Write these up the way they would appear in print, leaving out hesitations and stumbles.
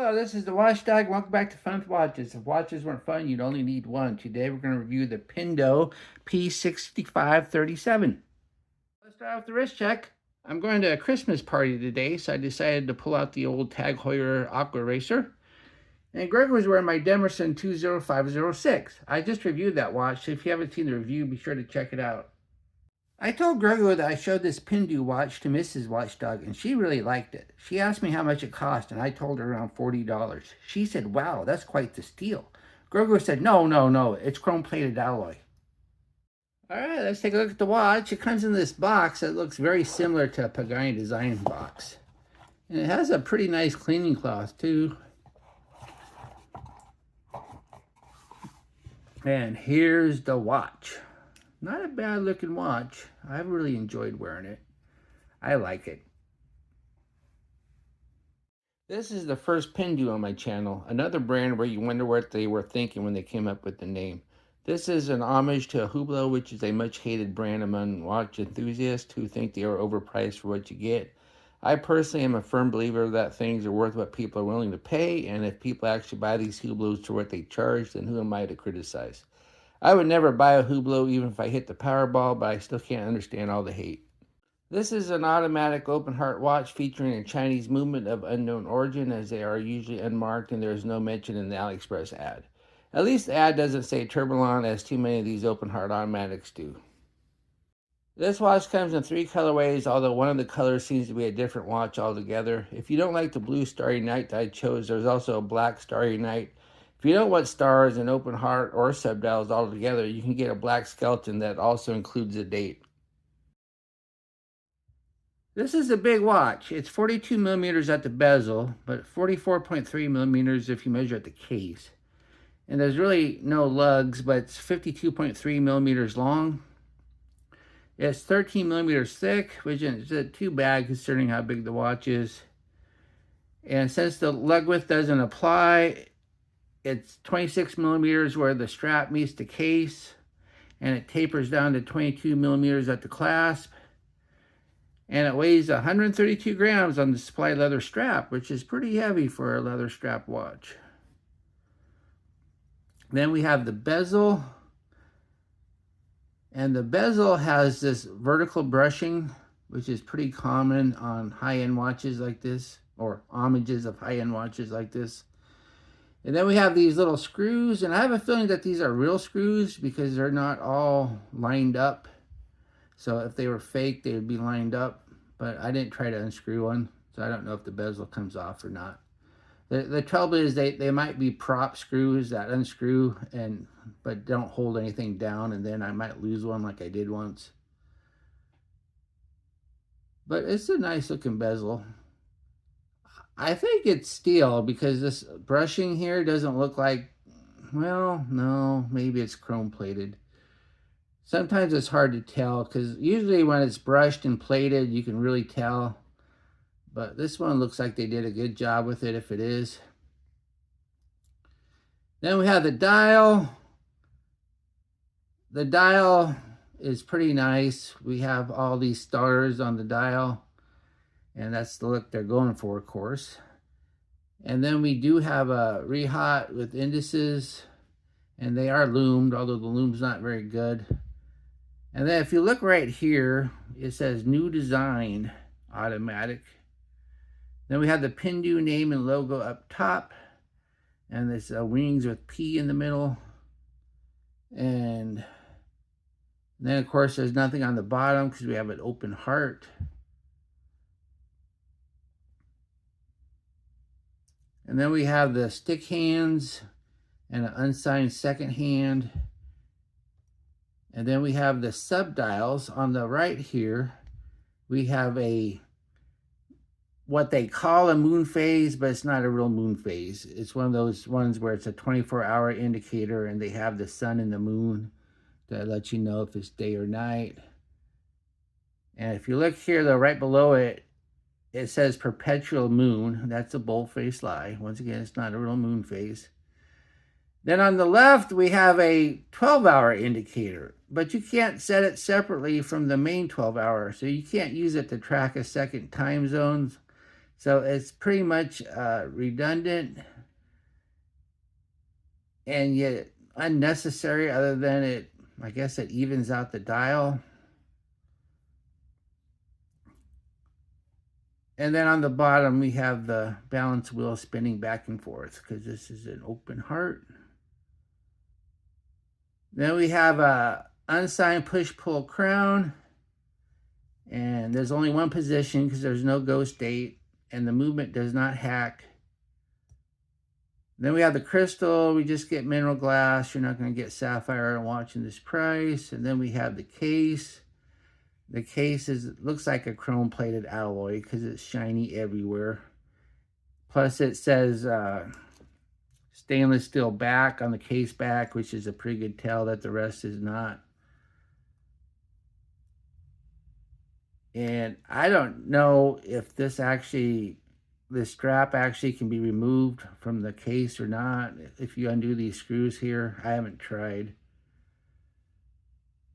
Hello, this is the Watchdog. Welcome back to Fun with Watches. If watches weren't fun, you'd only need one. Today we're going to review the Pindu P6537. Let's start with the wrist check. I'm going to a Christmas party today, so I decided to pull out the old Tag Heuer Aqua Racer. And Greg was wearing my Demerson 20506. I just reviewed that watch, so if you haven't seen the review, be sure to check it out. I told Gregor that I showed this Pindu watch to Mrs. Watchdog, and she really liked it. She asked me how much it cost, and I told her around $40. She said, wow, that's quite the steal. Gregor said, no, it's chrome-plated alloy. All right, let's take a look at the watch. It comes in this box that looks very similar to a Pagani design box. And it has a pretty nice cleaning cloth, too. And here's the watch. Not a bad looking watch. I've really enjoyed wearing it. I like it. This is the first Pindu on my channel, another brand where you wonder what they were thinking when they came up with the name. This is an homage to a Hublot, which is a much hated brand among watch enthusiasts who think they are overpriced for what you get. I personally am a firm believer that things are worth what people are willing to pay, and if people actually buy these Hublots for what they charge, then who am I to criticize? I would never buy a Hublot even if I hit the Powerball, but I still can't understand all the hate. This is an automatic open heart watch featuring a Chinese movement of unknown origin, as they are usually unmarked and there is no mention in the AliExpress ad. At least the ad doesn't say Tourbillon, as too many of these open heart automatics do. This watch comes in 3 colorways, although one of the colors seems to be a different watch altogether. If you don't like the blue Starry Night that I chose, there's also a black Starry Night. If you don't want stars and open heart or subdials altogether, you can get a black skeleton that also includes a date. This is a big watch. It's 42 millimeters at the bezel, but 44.3 millimeters if you measure at the case. And there's really no lugs, but it's 52.3 millimeters long. It's 13 millimeters thick, which isn't too bad considering how big the watch is. And since the lug width doesn't apply, it's 26 millimeters where the strap meets the case, and it tapers down to 22 millimeters at the clasp. And it weighs 132 grams on the supply leather strap, which is pretty heavy for a leather strap watch. Then we have the bezel. And the bezel has this vertical brushing, which is pretty common on high-end watches like this, or homages of high-end watches like this. And then we have these little screws, and I have a feeling that these are real screws because they're not all lined up. So if they were fake, they would be lined up, but I didn't try to unscrew one, so I don't know if the bezel comes off or not. The trouble is they might be prop screws that unscrew but don't hold anything down, and then I might lose one like I did once. But it's a nice looking bezel. I think it's steel because this brushing here doesn't look like, well, no, maybe it's chrome plated. Sometimes it's hard to tell because usually when it's brushed and plated, you can really tell. But this one looks like they did a good job with it if it is. Then we have the dial. The dial is pretty nice. We have all these stars on the dial. And that's the look they're going for, of course. And then we do have a rehat with indices, and they are loomed, although the loom's not very good. And then if you look right here, it says new design, automatic. Then we have the Pindu name and logo up top, and this wings with P in the middle. And then of course there's nothing on the bottom because we have an open heart. And then we have the stick hands and an unsigned second hand. And then we have the subdials on the right here. We have what they call a moon phase, but it's not a real moon phase. It's one of those ones where it's a 24-hour indicator and they have the sun and the moon to let you know if it's day or night. And if you look here though, right below it, it says perpetual moon. That's a bold-faced lie. Once again, it's not a real moon phase. Then on the left, we have a 12-hour indicator, but you can't set it separately from the main 12-hour, so you can't use it to track a second time zones. So it's pretty much redundant and yet unnecessary, other than it, I guess it evens out the dial. And then on the bottom, we have the balance wheel spinning back and forth because this is an open heart. Then we have a unsigned push-pull crown. And there's only one position because there's no ghost date. And the movement does not hack. Then we have the crystal. We just get mineral glass. You're not going to get sapphire watching this price. And then we have the case. The case looks like a chrome plated alloy because it's shiny everywhere. Plus it says stainless steel back on the case back, which is a pretty good tell that the rest is not. And I don't know if this strap actually can be removed from the case or not. If you undo these screws here, I haven't tried.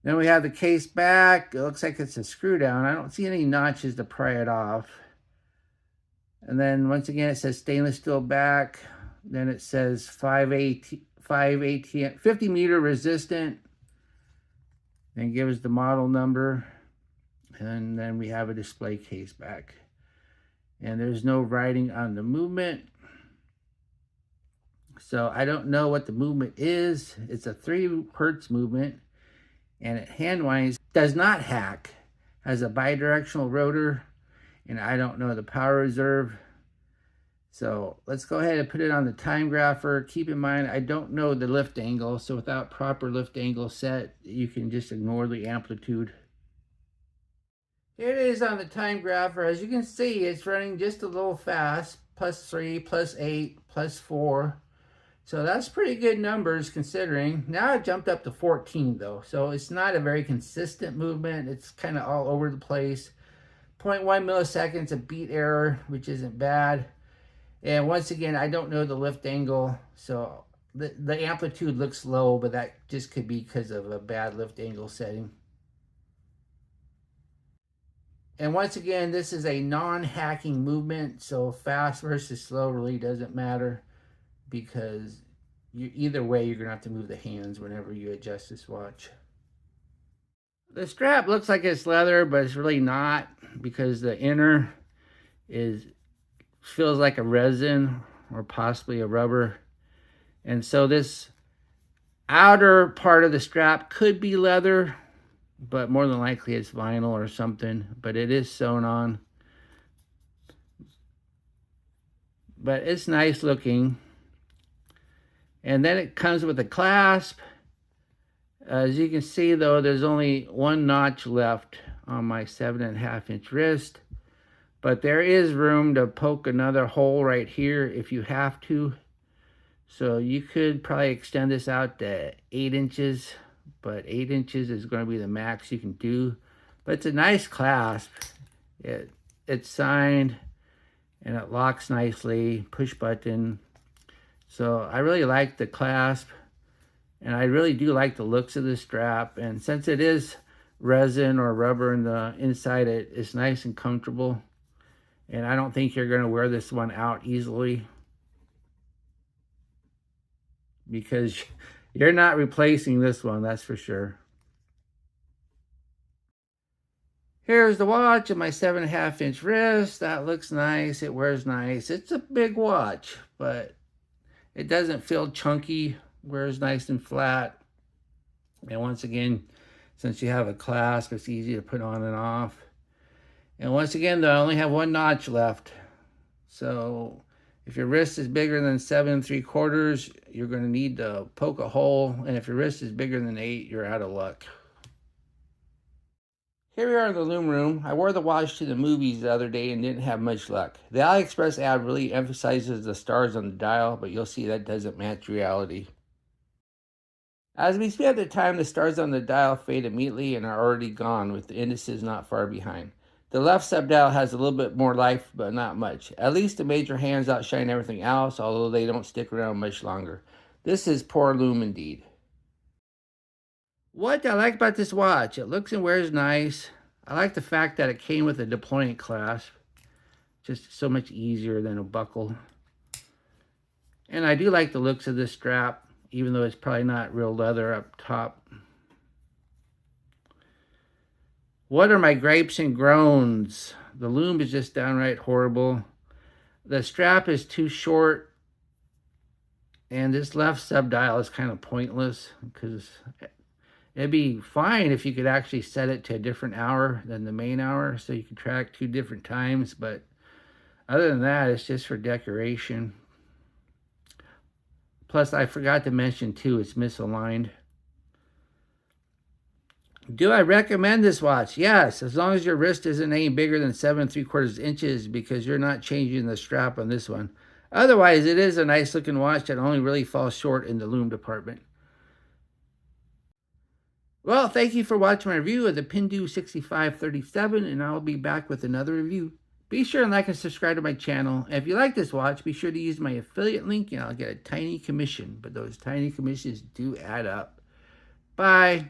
Then we have the case back. It looks like it's a screw down. I don't see any notches to pry it off. And then once again, it says stainless steel back. Then it says 50 meter resistant. And gives the model number. And then we have a display case back. And there's no writing on the movement. So I don't know what the movement is. It's a 3 hertz movement. And it hand winds, does not hack, has a bidirectional rotor, and I don't know the power reserve. So let's go ahead and put it on the time grapher. Keep in mind, I don't know the lift angle, so without proper lift angle set, you can just ignore the amplitude. Here it is on the time grapher. As you can see, it's running just a little fast, +3, +8, +4. So that's pretty good numbers considering. Now it jumped up to 14 though. So it's not a very consistent movement. It's kind of all over the place. 0.1 milliseconds of beat error, which isn't bad. And once again, I don't know the lift angle. So the amplitude looks low, but that just could be because of a bad lift angle setting. And once again, this is a non-hacking movement. So fast versus slow really doesn't matter, because either way, you're going to have to move the hands whenever you adjust this watch. The strap looks like it's leather, but it's really not, because the inner feels like a resin or possibly a rubber. And so this outer part of the strap could be leather, but more than likely it's vinyl or something, but it is sewn on. But it's nice looking. And then it comes with a clasp. As you can see though, there's only one notch left on my 7.5-inch wrist, but there is room to poke another hole right here if you have to. So you could probably extend this out to 8 inches, but 8 inches is going to be the max you can do. But it's a nice clasp. It's signed and it locks nicely, push button. So I really like the clasp, and I really do like the looks of the strap. And since it is resin or rubber in the inside, it's nice and comfortable. And I don't think you're going to wear this one out easily, because you're not replacing this one, that's for sure. Here's the watch of my 7.5-inch wrist. That looks nice. It wears nice. It's a big watch, but it doesn't feel chunky. Wears nice and flat. And once again, since you have a clasp, it's easy to put on and off. And once again, though, I only have one notch left. So if your wrist is bigger than 7 3/4, you're going to need to poke a hole. And if your wrist is bigger than 8, you're out of luck. Here we are in the loom room. I wore the watch to the movies the other day and didn't have much luck. The AliExpress ad really emphasizes the stars on the dial, but you'll see that doesn't match reality. As we speed up the time, the stars on the dial fade immediately and are already gone, with the indices not far behind. The left subdial has a little bit more life, but not much. At least the major hands outshine everything else, although they don't stick around much longer. This is poor loom indeed. What I like about this watch, it looks and wears nice. I like the fact that it came with a deployment clasp. Just so much easier than a buckle. And I do like the looks of this strap, even though it's probably not real leather up top. What are my gripes and groans? The loom is just downright horrible. The strap is too short. And this left subdial is kind of pointless, because it'd be fine if you could actually set it to a different hour than the main hour, so you could track 2 different times. But other than that, it's just for decoration. Plus, I forgot to mention, too, it's misaligned. Do I recommend this watch? Yes, as long as your wrist isn't any bigger than 7 3/4 inches, because you're not changing the strap on this one. Otherwise, it is a nice looking watch that only really falls short in the loom department. Well, thank you for watching my review of the Pindu 6537, and I'll be back with another review. Be sure and like and subscribe to my channel. And if you like this watch, be sure to use my affiliate link and I'll get a tiny commission. But those tiny commissions do add up. Bye.